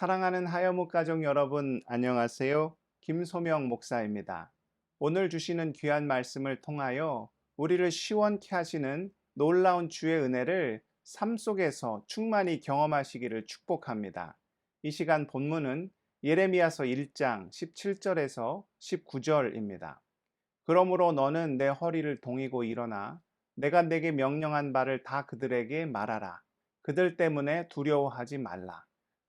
사랑하는 하여묵 가족 여러분, 안녕하세요. 김소명 목사입니다. 오늘 주시는 귀한 말씀을 통하여 우리를 시원케 하시는 놀라운 주의 은혜를 삶 속에서 충만히 경험하시기를 축복합니다. 이 시간 본문은 예레미야서 1장 17절에서 19절입니다. 그러므로 너는 내 허리를 동이고 일어나 내가 내게 명령한 바를 다 그들에게 말하라. 그들 때문에 두려워하지 말라.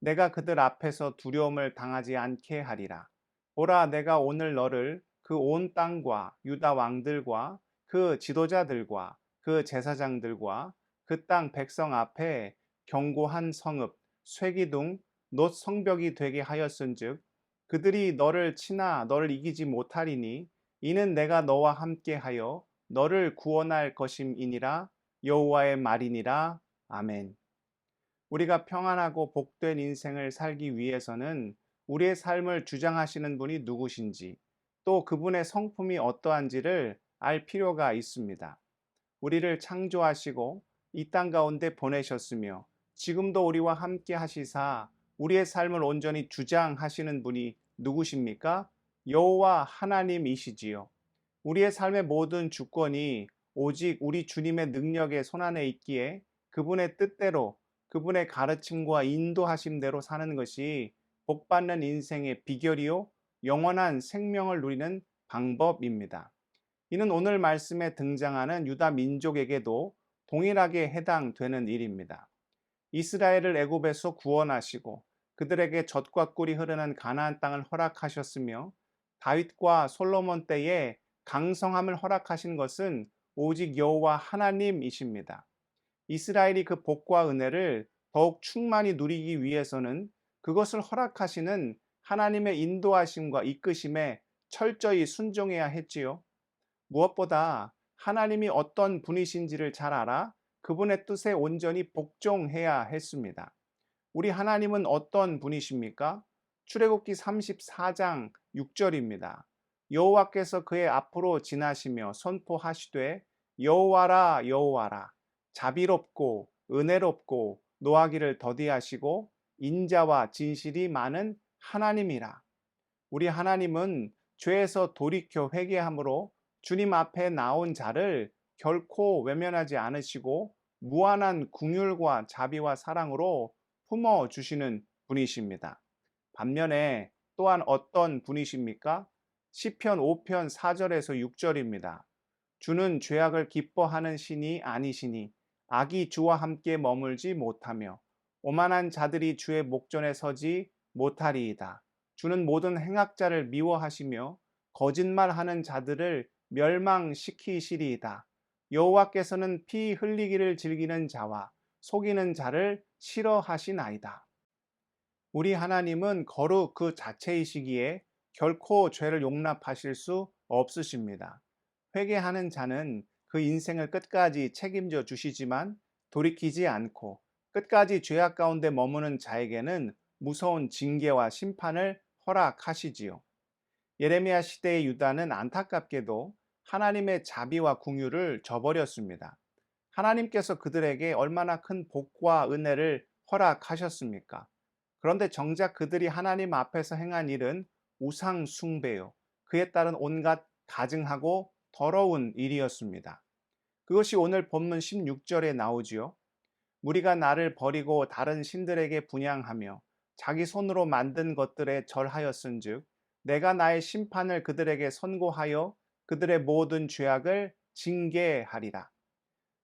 내가 그들 앞에서 두려움을 당하지 않게 하리라. 보라, 내가 오늘 너를 그 온 땅과 유다 왕들과 그 지도자들과 그 제사장들과 그 땅 백성 앞에 견고한 성읍, 쇠기둥, 놋 성벽이 되게 하였은즉 그들이 너를 치나 너를 이기지 못하리니 이는 내가 너와 함께하여 너를 구원할 것임이니라. 여호와의 말이니라. 아멘. 우리가 평안하고 복된 인생을 살기 위해서는 우리의 삶을 주장하시는 분이 누구신지, 또 그분의 성품이 어떠한지를 알 필요가 있습니다. 우리를 창조하시고 이 땅 가운데 보내셨으며 지금도 우리와 함께 하시사 우리의 삶을 온전히 주장하시는 분이 누구십니까? 여호와 하나님이시지요. 우리의 삶의 모든 주권이 오직 우리 주님의 능력의 손안에 있기에 그분의 뜻대로, 그분의 가르침과 인도하심대로 사는 것이 복받는 인생의 비결이요 영원한 생명을 누리는 방법입니다. 이는 오늘 말씀에 등장하는 유다 민족에게도 동일하게 해당되는 일입니다. 이스라엘을 애굽에서 구원하시고 그들에게 젖과 꿀이 흐르는 가나안 땅을 허락하셨으며 다윗과 솔로몬 때에 강성함을 허락하신 것은 오직 여호와 하나님이십니다. 이스라엘이 그 복과 은혜를 더욱 충만히 누리기 위해서는 그것을 허락하시는 하나님의 인도하심과 이끄심에 철저히 순종해야 했지요. 무엇보다 하나님이 어떤 분이신지를 잘 알아 그분의 뜻에 온전히 복종해야 했습니다. 우리 하나님은 어떤 분이십니까? 출애굽기 34장 6절입니다. 여호와께서 그의 앞으로 지나시며 선포하시되 여호와라 여호와라 자비롭고 은혜롭고 노하기를 더디하시고 인자와 진실이 많은 하나님이라. 우리 하나님은 죄에서 돌이켜 회개함으로 주님 앞에 나온 자를 결코 외면하지 않으시고 무한한 긍휼과 자비와 사랑으로 품어 주시는 분이십니다. 반면에 또한 어떤 분이십니까? 시편 5편 4절에서 6절입니다. 주는 죄악을 기뻐하는 신이 아니시니 악이 주와 함께 머물지 못하며 오만한 자들이 주의 목전에 서지 못하리이다. 주는 모든 행악자를 미워하시며 거짓말하는 자들을 멸망시키시리이다. 여호와께서는 피 흘리기를 즐기는 자와 속이는 자를 싫어하시나이다. 우리 하나님은 거룩 그 자체이시기에 결코 죄를 용납하실 수 없으십니다. 회개하는 자는 그 인생을 끝까지 책임져 주시지만 돌이키지 않고 끝까지 죄악 가운데 머무는 자에게는 무서운 징계와 심판을 허락하시지요. 예레미야 시대의 유다는 안타깝게도 하나님의 자비와 긍휼을 저버렸습니다. 하나님께서 그들에게 얼마나 큰 복과 은혜를 허락하셨습니까? 그런데 정작 그들이 하나님 앞에서 행한 일은 우상 숭배요. 그에 따른 온갖 가증하고 더러운 일이었습니다. 그것이 오늘 본문 16절에 나오지요. 무리가 나를 버리고 다른 신들에게 분향하며 자기 손으로 만든 것들에 절하였은즉 내가 나의 심판을 그들에게 선고하여 그들의 모든 죄악을 징계하리라.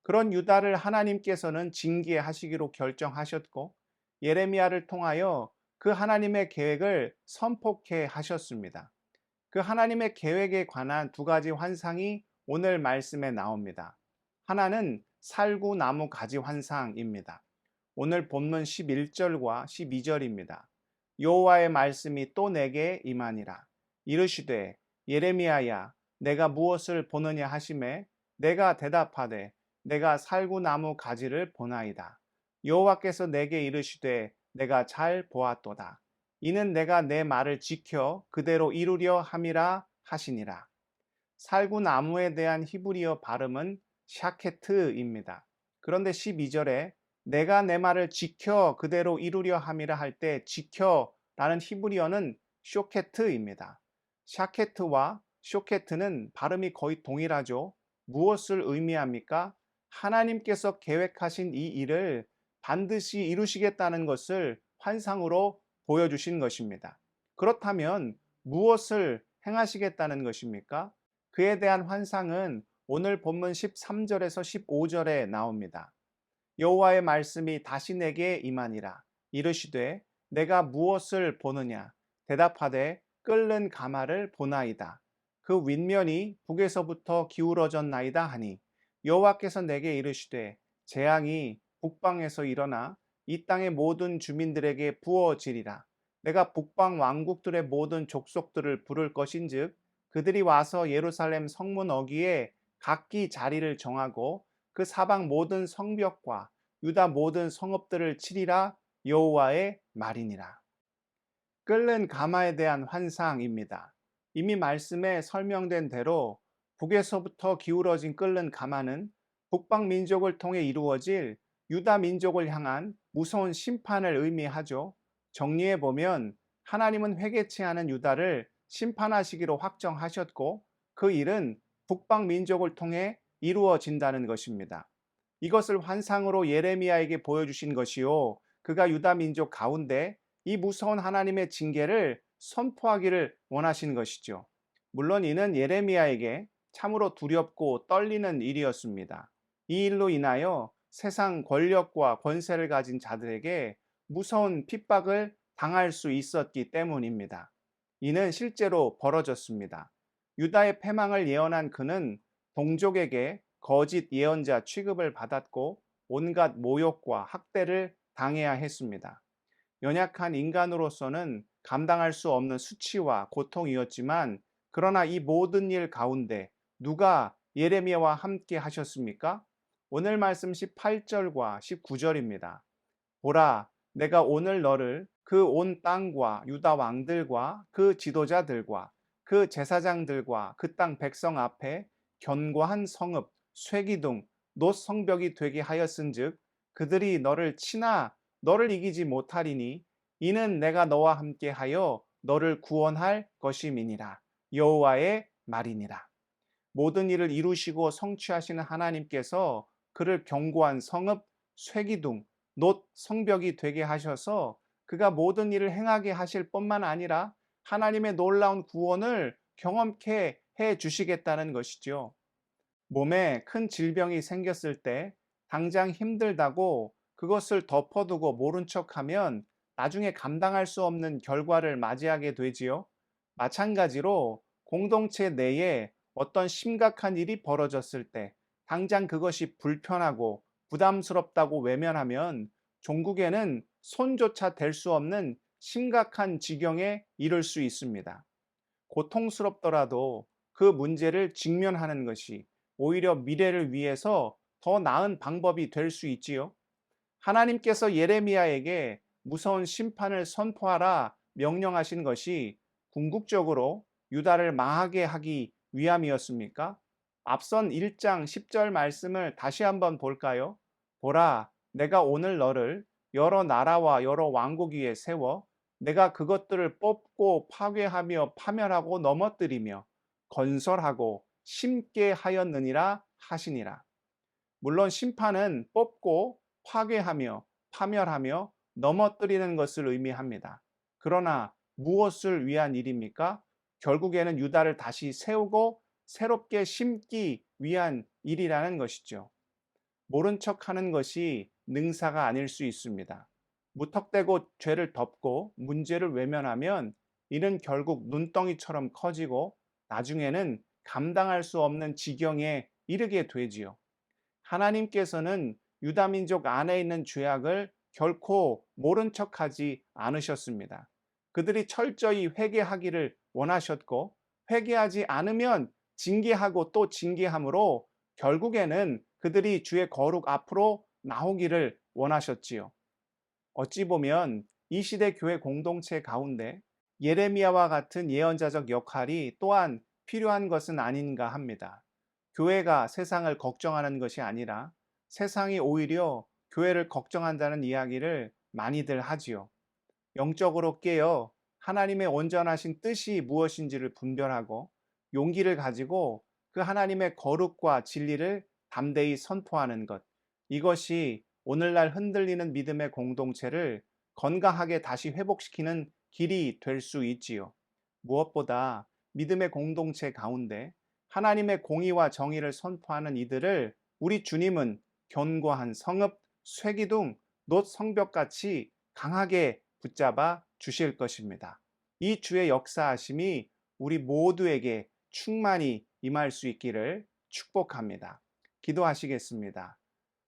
그런 유다를 하나님께서는 징계하시기로 결정하셨고 예레미야를 통하여 그 하나님의 계획을 선포케 하셨습니다. 그 하나님의 계획에 관한 두 가지 환상이 오늘 말씀에 나옵니다. 하나는 살구나무 가지 환상입니다. 오늘 본문 11절과 12절입니다. 여호와의 말씀이 또 내게 임하니라. 이르시되 예레미야야 내가 무엇을 보느냐 하시매 내가 대답하되 내가 살구나무 가지를 보나이다. 여호와께서 내게 이르시되 내가 잘 보았도다. 이는 내가 내 말을 지켜 그대로 이루려 함이라 하시니라. 살구나무에 대한 히브리어 발음은 샤케트입니다. 그런데 12절에 내가 내 말을 지켜 그대로 이루려 함이라 할 때 지켜라는 히브리어는 쇼케트입니다. 샤케트와 쇼케트는 발음이 거의 동일하죠. 무엇을 의미합니까? 하나님께서 계획하신 이 일을 반드시 이루시겠다는 것을 환상으로 보여주신 것입니다. 그렇다면 무엇을 행하시겠다는 것입니까? 그에 대한 환상은 오늘 본문 13절에서 15절에 나옵니다. 여호와의 말씀이 다시 내게 임하니라. 이르시되 내가 무엇을 보느냐? 대답하되 끓는 가마를 보나이다. 그 윗면이 북에서부터 기울어졌나이다 하니 여호와께서 내게 이르시되 재앙이 북방에서 일어나 이 땅의 모든 주민들에게 부어지리라. 내가 북방 왕국들의 모든 족속들을 부를 것인즉 그들이 와서 예루살렘 성문 어귀에 각기 자리를 정하고 그 사방 모든 성벽과 유다 모든 성읍들을 치리라. 여호와의 말이니라. 끓는 가마에 대한 환상입니다. 이미 말씀에 설명된 대로 북에서부터 기울어진 끓는 가마는 북방 민족을 통해 이루어질 유다 민족을 향한 무서운 심판을 의미하죠. 정리해 보면 하나님은 회개치 않은 유다를 심판하시기로 확정하셨고 그 일은 북방 민족을 통해 이루어진다는 것입니다. 이것을 환상으로 예레미야에게 보여주신 것이요. 그가 유다 민족 가운데 이 무서운 하나님의 징계를 선포하기를 원하신 것이죠. 물론 이는 예레미야에게 참으로 두렵고 떨리는 일이었습니다. 이 일로 인하여 세상 권력과 권세를 가진 자들에게 무서운 핍박을 당할 수 있었기 때문입니다. 이는 실제로 벌어졌습니다. 유다의 패망을 예언한 그는 동족에게 거짓 예언자 취급을 받았고 온갖 모욕과 학대를 당해야 했습니다. 연약한 인간으로서는 감당할 수 없는 수치와 고통이었지만 그러나 이 모든 일 가운데 누가 예레미야와 함께 하셨습니까? 오늘 말씀 18절과 19절입니다. 보라, 내가 오늘 너를 그 온 땅과 유다 왕들과 그 지도자들과 그 제사장들과 그 땅 백성 앞에 견고한 성읍, 쇠기둥, 놋 성벽이 되게 하였은즉 그들이 너를 치나 너를 이기지 못하리니 이는 내가 너와 함께 하여 너를 구원할 것임이니라. 여호와의 말이니라. 모든 일을 이루시고 성취하시는 하나님께서 그를 견고한 성읍, 쇠기둥, 놋 성벽이 되게 하셔서 그가 모든 일을 행하게 하실 뿐만 아니라 하나님의 놀라운 구원을 경험케 해 주시겠다는 것이죠. 몸에 큰 질병이 생겼을 때 당장 힘들다고 그것을 덮어두고 모른 척하면 나중에 감당할 수 없는 결과를 맞이하게 되지요. 마찬가지로 공동체 내에 어떤 심각한 일이 벌어졌을 때 당장 그것이 불편하고 부담스럽다고 외면하면 종국에는 손조차 댈 수 없는 심각한 지경에 이를 수 있습니다. 고통스럽더라도 그 문제를 직면하는 것이 오히려 미래를 위해서 더 나은 방법이 될 수 있지요. 하나님께서 예레미야에게 무서운 심판을 선포하라 명령하신 것이 궁극적으로 유다를 망하게 하기 위함이었습니까? 앞선 1장 10절 말씀을 다시 한번 볼까요? 보라, 내가 오늘 너를 여러 나라와 여러 왕국 위에 세워 내가 그것들을 뽑고 파괴하며 파멸하고 넘어뜨리며 건설하고 심게 하였느니라 하시니라. 물론 심판은 뽑고 파괴하며 파멸하며 넘어뜨리는 것을 의미합니다. 그러나 무엇을 위한 일입니까? 결국에는 유다를 다시 세우고 새롭게 심기 위한 일이라는 것이죠. 모른 척하는 것이 능사가 아닐 수 있습니다. 무턱대고 죄를 덮고 문제를 외면하면 이는 결국 눈덩이처럼 커지고 나중에는 감당할 수 없는 지경에 이르게 되지요. 하나님께서는 유다 민족 안에 있는 죄악을 결코 모른 척하지 않으셨습니다. 그들이 철저히 회개하기를 원하셨고 회개하지 않으면 징계하고 또 징계함으로 결국에는 그들이 주의 거룩 앞으로 나오기를 원하셨지요. 어찌 보면 이 시대 교회 공동체 가운데 예레미야와 같은 예언자적 역할이 또한 필요한 것은 아닌가 합니다. 교회가 세상을 걱정하는 것이 아니라 세상이 오히려 교회를 걱정한다는 이야기를 많이들 하지요. 영적으로 깨어 하나님의 온전하신 뜻이 무엇인지를 분별하고 용기를 가지고 그 하나님의 거룩과 진리를 담대히 선포하는 것. 이것이 오늘날 흔들리는 믿음의 공동체를 건강하게 다시 회복시키는 길이 될 수 있지요. 무엇보다 믿음의 공동체 가운데 하나님의 공의와 정의를 선포하는 이들을 우리 주님은 견고한 성읍, 쇠기둥, 놋 성벽같이 강하게 붙잡아 주실 것입니다. 이 주의 역사하심이 우리 모두에게 충만히 임할 수 있기를 축복합니다. 기도하시겠습니다.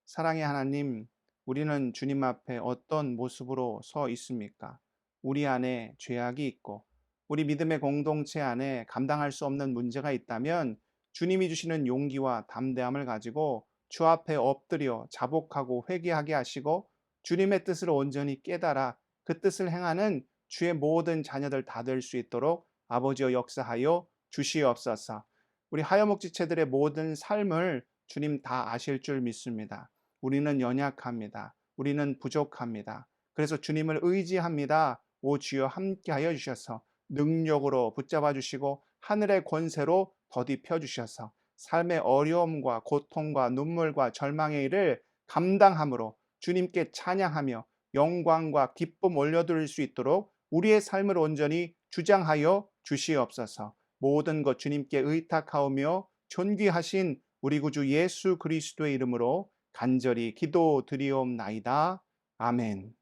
사랑의 하나님, 우리는 주님 앞에 어떤 모습으로 서 있습니까? 우리 안에 죄악이 있고 우리 믿음의 공동체 안에 감당할 수 없는 문제가 있다면 주님이 주시는 용기와 담대함을 가지고 주 앞에 엎드려 자복하고 회개하게 하시고 주님의 뜻을 온전히 깨달아 그 뜻을 행하는 주의 모든 자녀들 다 될 수 있도록 아버지여 역사하여 주시옵소서. 우리 하여목지체들의 모든 삶을 주님 다 아실 줄 믿습니다. 우리는 연약합니다. 우리는 부족합니다. 그래서 주님을 의지합니다. 오 주여 함께하여 주셔서 능력으로 붙잡아 주시고 하늘의 권세로 더디펴 주셔서 삶의 어려움과 고통과 눈물과 절망의 일을 감당함으로 주님께 찬양하며 영광과 기쁨 올려드릴 수 있도록 우리의 삶을 온전히 주장하여 주시옵소서. 모든 것 주님께 의탁하오며 존귀하신 우리 구주 예수 그리스도의 이름으로 간절히 기도드리옵나이다. 아멘.